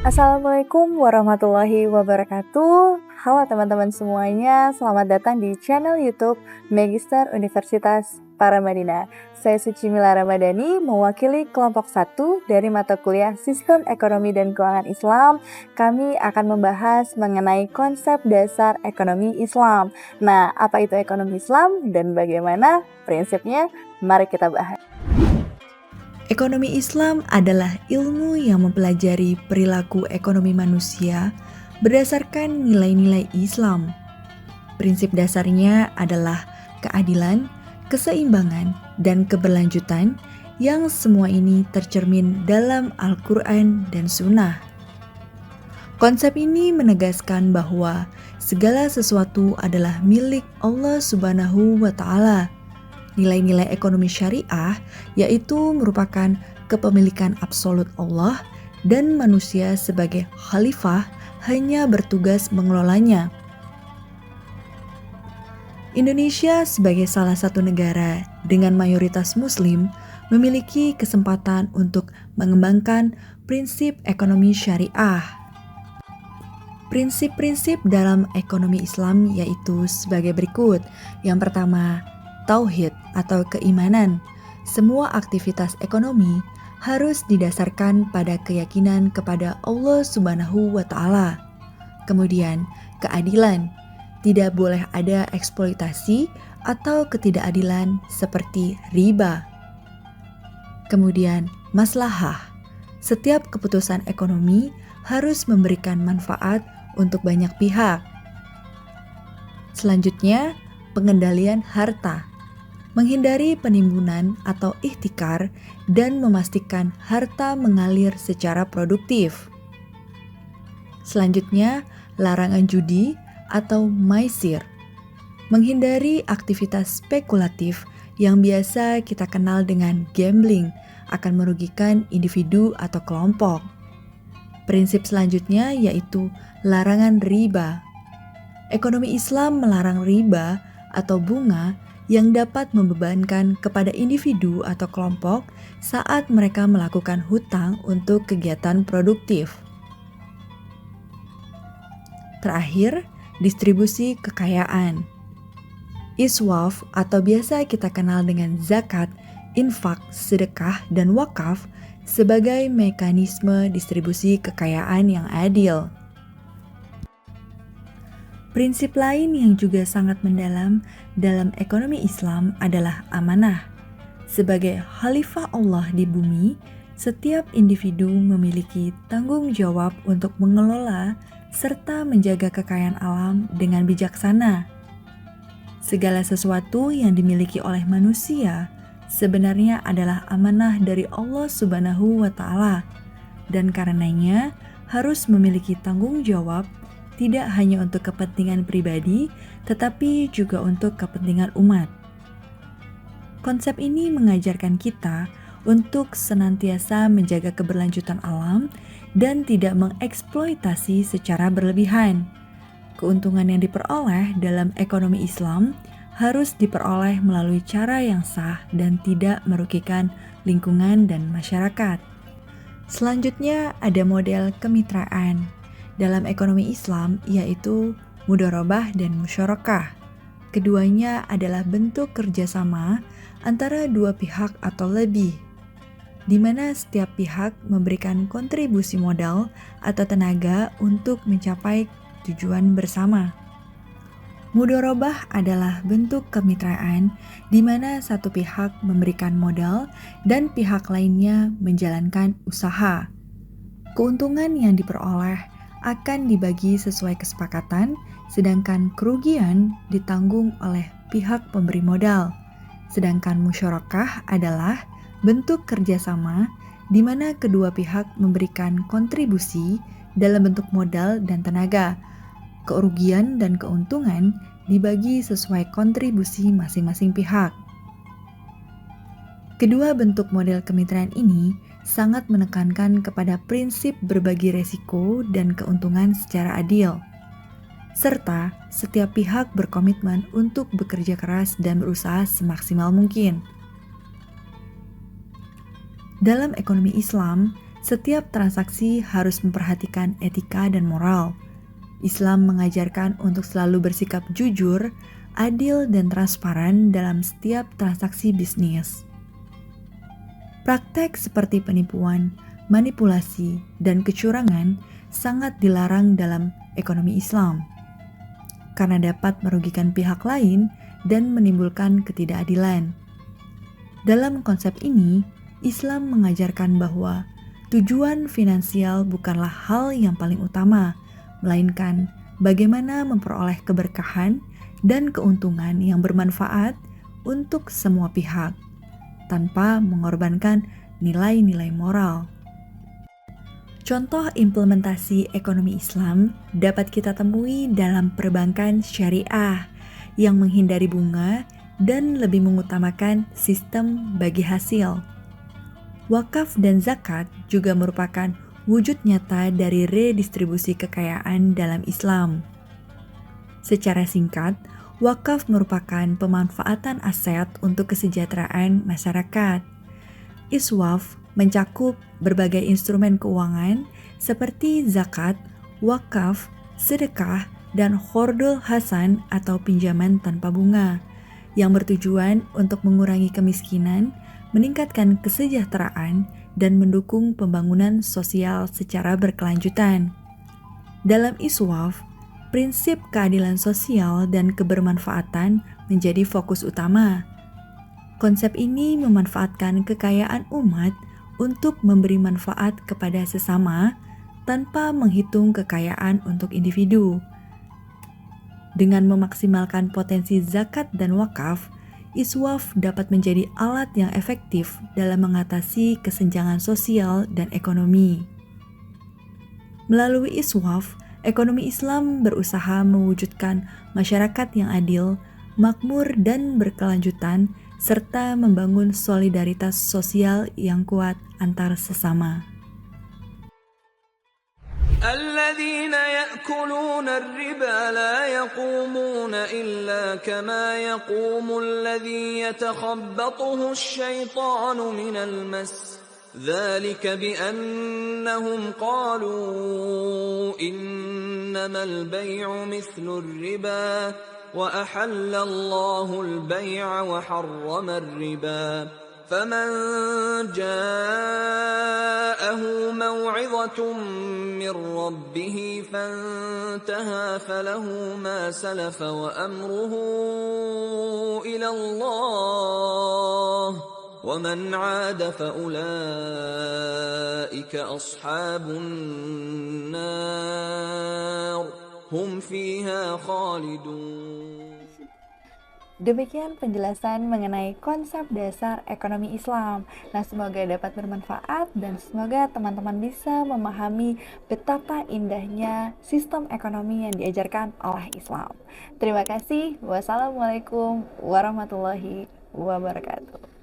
Assalamualaikum warahmatullahi wabarakatuh. Halo teman-teman semuanya, selamat datang di channel YouTube Magister Universitas Paramadina. Saya Suci Mila Ramadhani, mewakili kelompok 1 dari mata kuliah Sistem Ekonomi dan Keuangan Islam. Kami akan membahas mengenai konsep dasar ekonomi Islam. Nah, apa itu ekonomi Islam dan bagaimana prinsipnya? Mari kita bahas. Ekonomi Islam adalah ilmu yang mempelajari perilaku ekonomi manusia berdasarkan nilai-nilai Islam. Prinsip dasarnya adalah keadilan, keseimbangan, dan keberlanjutan yang semua ini tercermin dalam Al-Quran dan Sunnah. Konsep ini menegaskan bahwa segala sesuatu adalah milik Allah Subhanahu wa Ta'ala. Nilai-nilai ekonomi syariah yaitu merupakan kepemilikan absolut Allah dan manusia sebagai khalifah hanya bertugas mengelolanya. Indonesia sebagai salah satu negara dengan mayoritas muslim memiliki kesempatan untuk mengembangkan prinsip ekonomi syariah. Prinsip-prinsip dalam ekonomi Islam yaitu sebagai berikut. Yang pertama, tauhid atau keimanan. Semua aktivitas ekonomi harus didasarkan pada keyakinan kepada Allah Subhanahu wa Ta'ala. Kemudian, keadilan. Tidak boleh ada eksploitasi atau ketidakadilan seperti riba. Kemudian, maslahah. Setiap keputusan ekonomi harus memberikan manfaat untuk banyak pihak. Selanjutnya, pengendalian harta. Menghindari penimbunan atau ihtikar dan memastikan harta mengalir secara produktif. Selanjutnya, larangan judi atau maisir. Menghindari aktivitas spekulatif yang biasa kita kenal dengan gambling akan merugikan individu atau kelompok. Prinsip selanjutnya yaitu larangan riba. Ekonomi Islam melarang riba atau bunga yang dapat membebankan kepada individu atau kelompok saat mereka melakukan hutang untuk kegiatan produktif. Terakhir, distribusi kekayaan. Iswaf atau biasa kita kenal dengan zakat, infak, sedekah, dan wakaf sebagai mekanisme distribusi kekayaan yang adil. Prinsip lain yang juga sangat mendalam dalam ekonomi Islam adalah amanah. Sebagai khalifah Allah di bumi, setiap individu memiliki tanggung jawab untuk mengelola serta menjaga kekayaan alam dengan bijaksana. Segala sesuatu yang dimiliki oleh manusia sebenarnya adalah amanah dari Allah Subhanahu wa Ta'ala, dan karenanya harus memiliki tanggung jawab tidak hanya untuk kepentingan pribadi, tetapi juga untuk kepentingan umat. Konsep ini mengajarkan kita untuk senantiasa menjaga keberlanjutan alam dan tidak mengeksploitasi secara berlebihan. Keuntungan yang diperoleh dalam ekonomi Islam harus diperoleh melalui cara yang sah dan tidak merugikan lingkungan dan masyarakat. Selanjutnya ada model kemitraan dalam ekonomi Islam, yaitu mudharabah dan musyarakah. Keduanya adalah bentuk kerjasama antara dua pihak atau lebih, di mana setiap pihak memberikan kontribusi modal atau tenaga untuk mencapai tujuan bersama. Mudharabah adalah bentuk kemitraan di mana satu pihak memberikan modal dan pihak lainnya menjalankan usaha. Keuntungan yang diperoleh akan dibagi sesuai kesepakatan, sedangkan kerugian ditanggung oleh pihak pemberi modal. Sedangkan musyarakah adalah bentuk kerjasama di mana kedua pihak memberikan kontribusi dalam bentuk modal dan tenaga. Kerugian dan keuntungan dibagi sesuai kontribusi masing-masing pihak. Kedua bentuk model kemitraan ini sangat menekankan kepada prinsip berbagi resiko dan keuntungan secara adil, serta setiap pihak berkomitmen untuk bekerja keras dan berusaha semaksimal mungkin. Dalam ekonomi Islam, Setiap transaksi harus memperhatikan etika dan moral. Islam mengajarkan untuk selalu bersikap jujur, adil, dan transparan dalam setiap transaksi bisnis. Praktek seperti penipuan, manipulasi, dan kecurangan sangat dilarang dalam ekonomi Islam karena dapat merugikan pihak lain dan menimbulkan ketidakadilan. Dalam konsep ini, Islam mengajarkan bahwa tujuan finansial bukanlah hal yang paling utama, melainkan bagaimana memperoleh keberkahan dan keuntungan yang bermanfaat untuk semua pihak, tanpa mengorbankan nilai-nilai moral. Contoh implementasi ekonomi Islam dapat kita temui dalam perbankan syariah yang menghindari bunga dan lebih mengutamakan sistem bagi hasil. Wakaf dan zakat juga merupakan wujud nyata dari redistribusi kekayaan dalam Islam. Secara singkat, wakaf merupakan pemanfaatan aset untuk kesejahteraan masyarakat. Iswaf mencakup berbagai instrumen keuangan seperti zakat, wakaf, sedekah, dan khordul hasan atau pinjaman tanpa bunga yang bertujuan untuk mengurangi kemiskinan, meningkatkan kesejahteraan, dan mendukung pembangunan sosial secara berkelanjutan. Dalam iswaf, prinsip keadilan sosial dan kebermanfaatan menjadi fokus utama. Konsep ini memanfaatkan kekayaan umat untuk memberi manfaat kepada sesama tanpa menghitung kekayaan untuk individu. Dengan memaksimalkan potensi zakat dan wakaf, iswaf dapat menjadi alat yang efektif dalam mengatasi kesenjangan sosial dan ekonomi. Melalui iswaf, ekonomi Islam berusaha mewujudkan masyarakat yang adil, makmur, dan berkelanjutan, serta membangun solidaritas sosial yang kuat antar sesama. الذين يأكلون الربا لا يقومون إلا كما يقوم الذي يتخبطه الشيطان من المس ذلك بأنهم قالوا إنما البيع مثل الربا وأحل الله البيع وحرم الربا فمن جاءه موعظة من ربه فانتهى فله ما سلف وأمره إلى الله ومن عاد فأولئك أصحاب النار هم فيها خالدون. Demikian penjelasan mengenai konsep dasar ekonomi Islam. Nah, semoga dapat bermanfaat dan semoga teman-teman bisa memahami betapa indahnya sistem ekonomi yang diajarkan oleh Islam. Terima kasih. Wassalamualaikum warahmatullahi wabarakatuh.